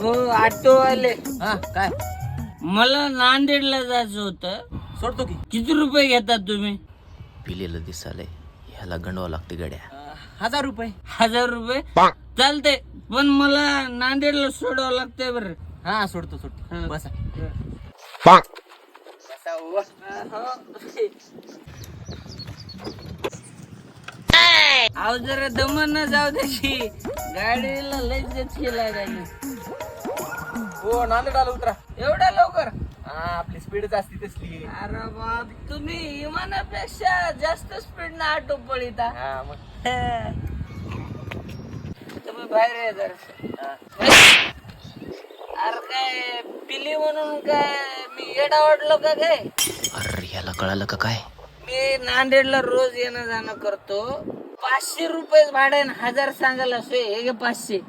हो ऑटोवाले, हा काय मला नांदेडला जायचं होतं. सोडतो की. किती रुपये घेतात तुम्ही? पिलेलं दिसालय, ह्याला गंडवा लागते गड्या. 1000 रुपये. 1000 रुपये चालते, पण मला नांदेडला सोडावं लागतंय बरं. हा सोडतो हा. बसा. अहो जरा दमन न जाऊ द्याची, गाडीला लय गचके लागायची. हो नांदेड आलो उतरा. एवढ्या लवकर? हा आपली स्पीडच असते तसली. अरे बाप, तुम्ही विमानापेक्षा जास्त स्पीड न ऑटो पळीता. हा मग तुम्ही बाहेर या जरा. अरे काय पिली म्हणून काय मी येडा वाटलो का काय? अरे ह्याला कळालं का काय? मी नांदेडला रोज येणं जाणं करतो. 500 रुपये भाडे 1000 सांगायला सोय. हे घे 500.